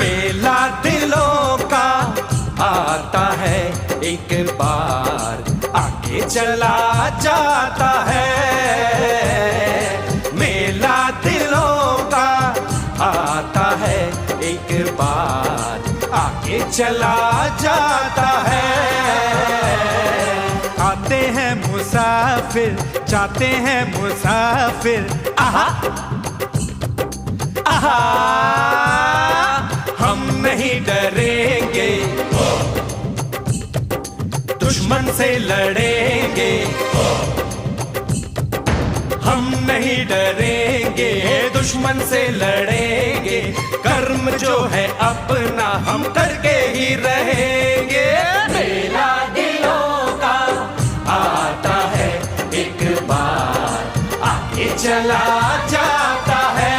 मेला दिलों का आता है एक बार, आगे चला जाता है। मेला दिलों का आता है एक बार, आगे चला जाता है। आते हैं मुसाफिर, जाते हैं मुसाफिर, आहा आहा। हम नहीं डरेंगे, दुश्मन से लड़ेंगे। हम नहीं डरेंगे, दुश्मन से लड़ेंगे। कर्म जो है अपना हम करके ही रहेंगे। मेला दिलों का आता है एक बार, आगे चला जाता है।